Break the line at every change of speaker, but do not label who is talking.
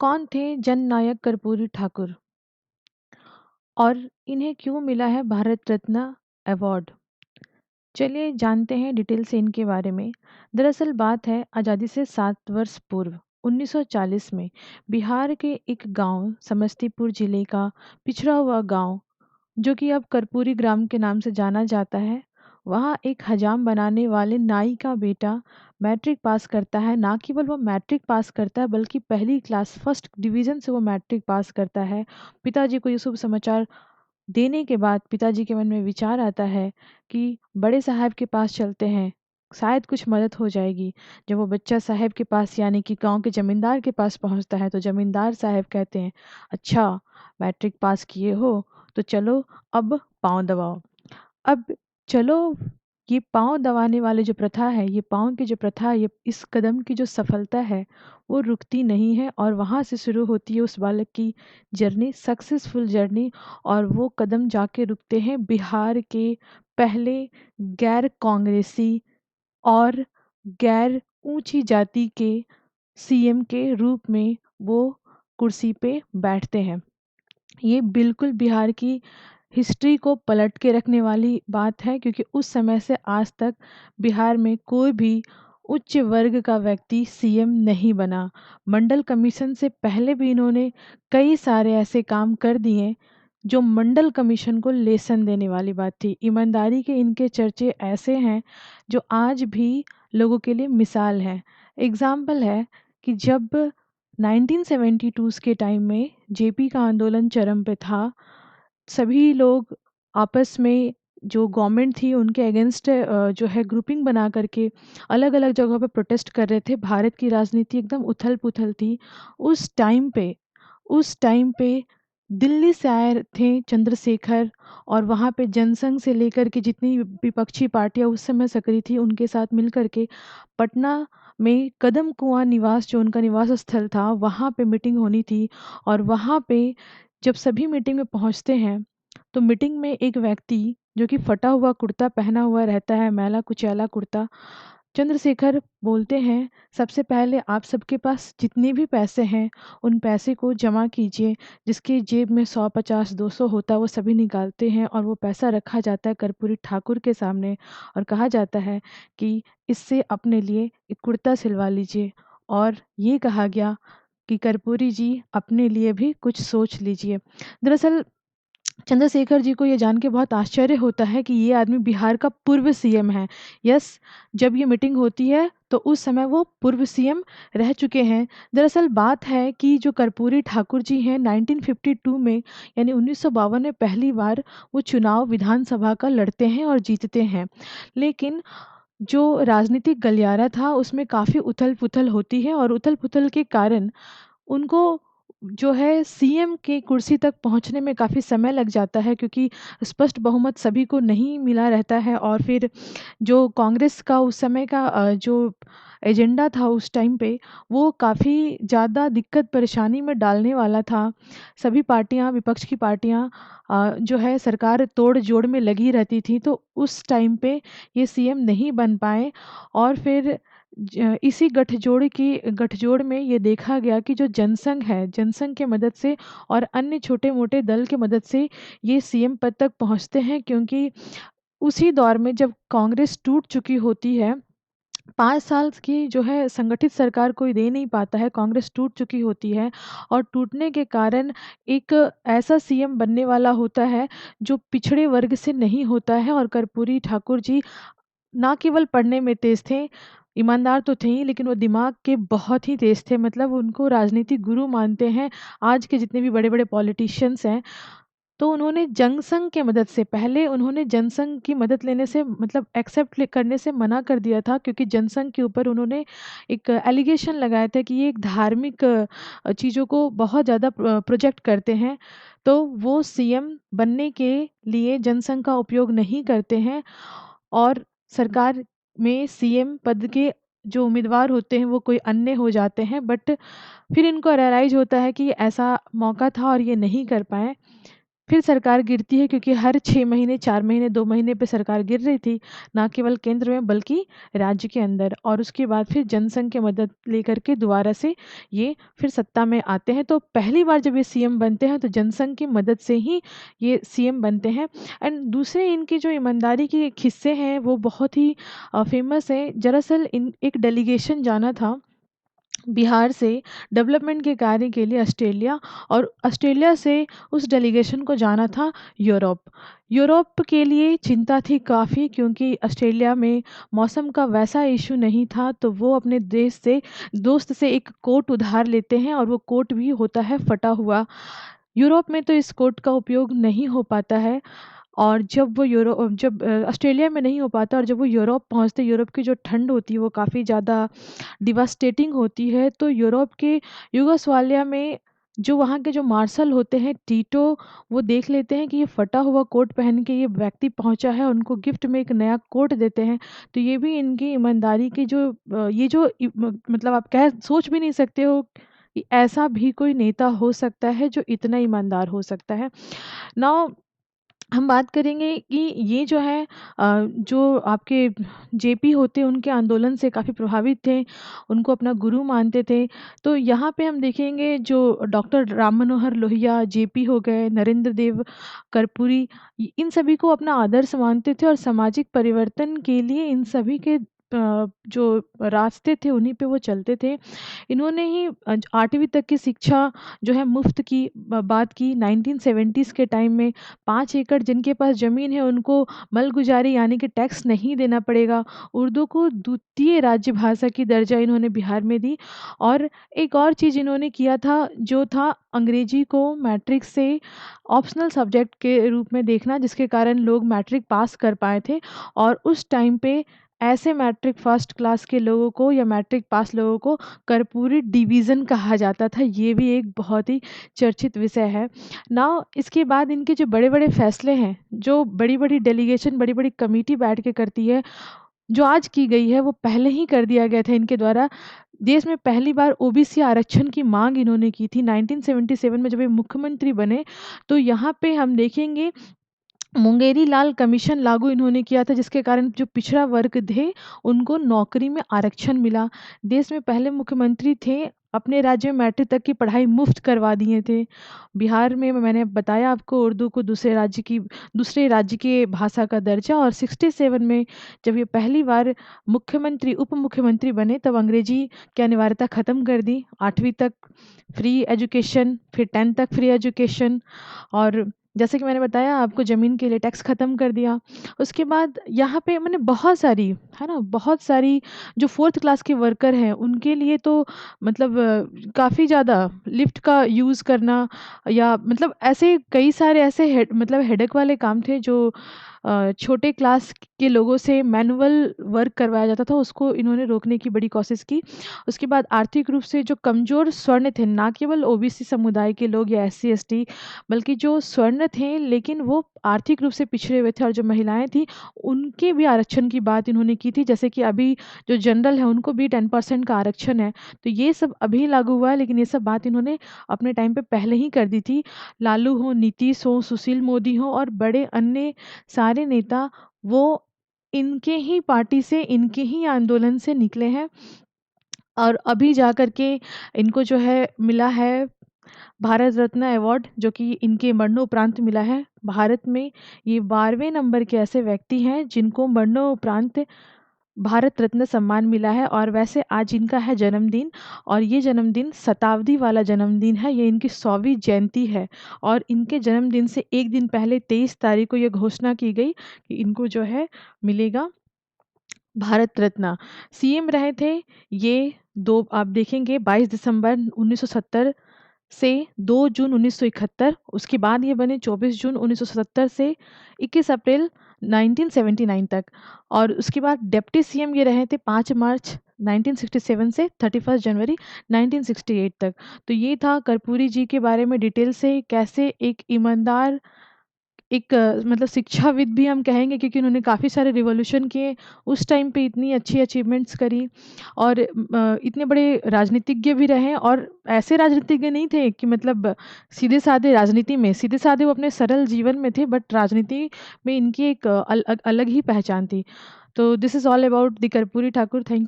कौन थे जननायक कर्पूरी ठाकुर और इन्हें क्यों मिला है भारत रत्न अवार्ड? चलिए जानते हैं डिटेल से इनके बारे में। दरअसल बात है आज़ादी से 7 वर्ष पूर्व 1940 में बिहार के एक गांव समस्तीपुर जिले का पिछड़ा हुआ गांव जो कि अब कर्पूरी ग्राम के नाम से जाना जाता है। वहाँ एक हजाम बनाने वाले नाई का बेटा मैट्रिक पास करता है। ना केवल वो मैट्रिक पास करता है बल्कि पहली क्लास फर्स्ट डिवीज़न से वो मैट्रिक पास करता है। पिताजी को ये शुभ समाचार देने के बाद पिताजी के मन में विचार आता है कि बड़े साहब के पास चलते हैं, शायद कुछ मदद हो जाएगी। जब वो बच्चा साहब के पास यानी कि गांव के जमींदार के पास पहुंचता है तो जमींदार साहब कहते हैं, अच्छा मैट्रिक पास किए हो तो चलो अब पाँव दबाओ। अब चलो, ये पाँव दबाने वाले जो प्रथा है, ये पाँव की जो प्रथा है, ये इस कदम की जो सफलता है वो रुकती नहीं है और वहाँ से शुरू होती है उस बालक की जर्नी, सक्सेसफुल जर्नी। और वो कदम जाके रुकते हैं बिहार के पहले गैर कांग्रेसी और गैर ऊंची जाति के सीएम के रूप में वो कुर्सी पे बैठते हैं। ये बिल्कुल बिहार की हिस्ट्री को पलट के रखने वाली बात है, क्योंकि उस समय से आज तक बिहार में कोई भी उच्च वर्ग का व्यक्ति सीएम नहीं बना। मंडल कमीशन से पहले भी इन्होंने कई सारे ऐसे काम कर दिए जो मंडल कमीशन को लेसन देने वाली बात थी। ईमानदारी के इनके चर्चे ऐसे हैं जो आज भी लोगों के लिए मिसाल है। एग्जाम्पल है कि जब 1972 के टाइम में जेपी का आंदोलन चरम पे था, सभी लोग आपस में जो गवर्नमेंट थी उनके अगेंस्ट जो है ग्रुपिंग बना करके अलग अलग जगहों पे प्रोटेस्ट कर रहे थे। भारत की राजनीति एकदम उथल पुथल थी उस टाइम पे दिल्ली से आए थे चंद्रशेखर, और वहाँ पे जनसंघ से लेकर के जितनी विपक्षी पार्टियां उस समय सक्रिय थी उनके साथ मिलकर के पटना में कदम कुआं निवास जो उनका निवास स्थल था वहाँ पे मीटिंग होनी थी। और वहाँ पे जब सभी मीटिंग में पहुँचते हैं तो मीटिंग में एक व्यक्ति जो कि फटा हुआ कुर्ता पहना हुआ रहता है, मैला कुचैला कुर्ता, चंद्रशेखर बोलते हैं, सबसे पहले आप सबके पास जितने भी पैसे हैं उन पैसे को जमा कीजिए। जिसकी जेब में 100 50 200 होता है वो सभी निकालते हैं और वो पैसा रखा जाता है कर्पूरी ठाकुर के सामने और कहा जाता है कि इससे अपने लिए एक कुर्ता सिलवा लीजिए। और ये कहा गया कि कर्पूरी जी अपने लिए भी कुछ सोच लीजिए। दरअसल चंद्रशेखर जी को ये जान के बहुत आश्चर्य होता है कि ये आदमी बिहार का पूर्व सीएम है। यस, जब ये मीटिंग होती है तो उस समय वो पूर्व सीएम रह चुके हैं। दरअसल बात है कि जो कर्पूरी ठाकुर जी हैं 1952 में यानी 1952 में पहली बार वो चुनाव विधानसभा का लड़ते हैं और जीतते हैं। लेकिन जो राजनीतिक गलियारा था उसमें काफ़ी उथल पुथल होती है और उथल पुथल के कारण उनको जो है सीएम की कुर्सी तक पहुंचने में काफ़ी समय लग जाता है, क्योंकि स्पष्ट बहुमत सभी को नहीं मिला रहता है। और फिर जो कांग्रेस का उस समय का जो एजेंडा था उस टाइम पे वो काफ़ी ज़्यादा दिक्कत परेशानी में डालने वाला था। सभी पार्टियां, विपक्ष की पार्टियां जो है सरकार तोड़ जोड़ में लगी रहती थी, तो उस टाइम पे ये सीएम नहीं बन पाए। और फिर इसी गठजोड़ में ये देखा गया कि जो जनसंघ है, जनसंघ के मदद से और अन्य छोटे मोटे दल के मदद से ये सीएम पद तक पहुंचते हैं। क्योंकि उसी दौर में जब कांग्रेस टूट चुकी होती है, 5 साल की जो है संगठित सरकार कोई दे नहीं पाता है, कांग्रेस टूट चुकी होती है और टूटने के कारण एक ऐसा सीएम बनने वाला होता है जो पिछड़े वर्ग से नहीं होता है। और कर्पूरी ठाकुर जी ना केवल पढ़ने में तेज थे, ईमानदार तो थे ही, लेकिन वो दिमाग के बहुत ही तेज थे। मतलब उनको राजनीतिक गुरु मानते हैं आज के जितने भी बड़े बड़े पॉलिटिशियंस हैं। तो उन्होंने जनसंघ के मदद से, पहले उन्होंने जनसंघ की मदद लेने से मतलब एक्सेप्ट करने से मना कर दिया था, क्योंकि जनसंघ के ऊपर उन्होंने एक एलिगेशन लगाया था कि ये एक धार्मिक चीज़ों को बहुत ज़्यादा प्रोजेक्ट करते हैं। तो वो सीएम बनने के लिए जनसंघ का उपयोग नहीं करते हैं और सरकार में सीएम पद के जो उम्मीदवार होते हैं वो कोई अन्य हो जाते हैं। बट फिर इनको रियलाइज़ होता है कि ऐसा मौका था और ये नहीं कर पाए। फिर सरकार गिरती है क्योंकि हर 6 महीने, 4 महीने, 2 महीने पे सरकार गिर रही थी, ना केवल केंद्र में बल्कि राज्य के अंदर। और उसके बाद फिर जनसंघ की मदद लेकर के दोबारा से ये फिर सत्ता में आते हैं। तो पहली बार जब ये सीएम बनते हैं तो जनसंघ की मदद से ही ये सीएम बनते हैं। एंड दूसरे इनकी जो ईमानदारी के किस्से हैं वो बहुत ही फेमस हैं। दरअसल इन एक डेलीगेशन जाना था बिहार से डेवलपमेंट के कार्य के लिए ऑस्ट्रेलिया, और ऑस्ट्रेलिया से उस डेलीगेशन को जाना था यूरोप। यूरोप के लिए चिंता थी काफ़ी क्योंकि ऑस्ट्रेलिया में मौसम का वैसा इशू नहीं था, तो वो अपने देश से दोस्त से एक कोट उधार लेते हैं और वो कोट भी होता है फटा हुआ। यूरोप में तो इस कोट का उपयोग नहीं हो पाता है। और जब ऑस्ट्रेलिया में नहीं हो पाता और जब वो यूरोप पहुँचते, यूरोप की जो ठंड होती है वो काफ़ी ज़्यादा डिवास्टेटिंग होती है। तो यूरोप के युगोस्लाविया में जो वहाँ के जो मार्शल होते हैं टीटो, वो देख लेते हैं कि ये फटा हुआ कोट पहन के ये व्यक्ति पहुँचा है, उनको गिफ्ट में एक नया कोट देते हैं। तो ये भी इनकी ईमानदारी की जो ये जो मतलब आप कह सोच भी नहीं सकते हो कि ऐसा भी कोई नेता हो सकता है जो इतना ईमानदार हो सकता है। नाउ हम बात करेंगे कि ये जो है जो आपके जेपी होते हैं उनके आंदोलन से काफ़ी प्रभावित थे, उनको अपना गुरु मानते थे। तो यहाँ पे हम देखेंगे जो डॉक्टर राम मनोहर लोहिया, जेपी हो गए, नरेंद्र देव कर्पूरी, इन सभी को अपना आदर्श मानते थे और सामाजिक परिवर्तन के लिए इन सभी के जो रास्ते थे उन्हीं पे वो चलते थे। इन्होंने ही 8वीं तक की शिक्षा जो है मुफ्त की बात की 1970s के टाइम में। 5 एकड़ जिनके पास ज़मीन है उनको मलगुजारी यानी कि टैक्स नहीं देना पड़ेगा। उर्दू को द्वितीय राज्य भाषा की दर्जा इन्होंने बिहार में दी। और एक और चीज़ इन्होंने किया था जो था अंग्रेजी को मैट्रिक से ऑप्शनल सब्जेक्ट के रूप में देखना, जिसके कारण लोग मैट्रिक पास कर पाए थे। और उस टाइम पे ऐसे मैट्रिक फर्स्ट क्लास के लोगों को या मैट्रिक पास लोगों को कर्पूरी डिवीज़न कहा जाता था। ये भी एक बहुत ही चर्चित विषय है। नाउ इसके बाद इनके जो बड़े-बड़े फैसले हैं, जो बड़ी-बड़ी डेलीगेशन, बड़ी-बड़ी कमेटी बैठ के करती है, जो आज की गई है वो पहले ही कर दिया गया था इनके द्वारा। देश में पहली बार ओबीसी आरक्षण की माँग इन्होंने की थी 1977 में जब ये मुख्यमंत्री बने। तो यहाँ पे हम देखेंगे मुंगेरी लाल कमीशन लागू इन्होंने किया था, जिसके कारण जो पिछड़ा वर्ग थे उनको नौकरी में आरक्षण मिला। देश में पहले मुख्यमंत्री थे, अपने राज्य में मैट्रिक तक की पढ़ाई मुफ्त करवा दिए थे। बिहार में मैंने बताया आपको उर्दू को दूसरे राज्य की भाषा का दर्जा। और 67 में जब ये पहली बार उप मुख्यमंत्री बने तब अंग्रेजी की अनिवार्यता ख़त्म कर दी। 8वीं तक फ्री एजुकेशन, फिर 10th तक फ्री एजुकेशन। और जैसे कि मैंने बताया आपको ज़मीन के लिए टैक्स ख़त्म कर दिया। उसके बाद यहाँ पे मैंने बहुत सारी, है ना, बहुत सारी जो 4th क्लास के वर्कर हैं उनके लिए तो मतलब काफ़ी ज़्यादा लिफ्ट का यूज़ करना, या मतलब ऐसे कई सारे ऐसे हेडेक वाले काम थे जो छोटे क्लास के लोगों से मैनुअल वर्क करवाया जाता था, उसको इन्होंने रोकने की बड़ी कोशिश की। उसके बाद आर्थिक रूप से जो कमज़ोर स्वर्ण थे, ना केवल ओबीसी समुदाय के लोग या एससी एसटी, बल्कि जो स्वर्ण थे लेकिन वो आर्थिक रूप से पिछड़े हुए थे और जो महिलाएँ थीं, उनके भी आरक्षण की बात इन्होंने की थी। जैसे कि अभी जो जनरल है उनको भी 10% का आरक्षण है। तो ये सब अभी लागू हुआ है, लेकिन ये सब बात इन्होंने अपने टाइम पे पहले ही कर दी थी। लालू हों, नीतीश हों, सुशील मोदी हों और बड़े अन्य सारे नेता, वो इनके ही पार्टी से, इनके ही आंदोलन से निकले हैं। और अभी जा कर के इनको जो है मिला है भारत रत्न अवार्ड, जो कि इनके मरणोपरांत मिला है। भारत में ये 12वें नंबर के ऐसे व्यक्ति हैं जिनको मरणोपरांत भारत रत्न सम्मान मिला है। और वैसे आज इनका है जन्मदिन, और ये जन्मदिन शताब्दी वाला जन्मदिन है, ये इनकी 100वीं जयंती है। और इनके जन्मदिन से एक दिन पहले 23 तारीख को ये घोषणा की गई कि इनको जो है मिलेगा भारत रत्न। सीएम रहे थे ये दो, आप देखेंगे, 22 दिसंबर 1970 से 2 जून 1971। उसके बाद ये बने 24 जून 1977 से 21 अप्रैल 1979 तक। और उसके बाद डिप्टी सीएम ये रहे थे 5 मार्च 1967 से 31 जनवरी 1968 तक। तो ये था कर्पूरी जी के बारे में डिटेल से, कैसे एक ईमानदार एक मतलब शिक्षाविद भी हम कहेंगे, क्योंकि उन्होंने काफ़ी सारे रिवॉल्यूशन किए, उस टाइम पे इतनी अच्छी अचीवमेंट्स करी, और इतने बड़े राजनीतिज्ञ भी रहे, और ऐसे राजनीतिज्ञ नहीं थे कि मतलब सीधे-साधे राजनीति में, सीधे-साधे वो अपने सरल जीवन में थे, बट राजनीति में इनकी एक अलग ही पहचान थी। तो this is all about the Karpoori Thakur. Thank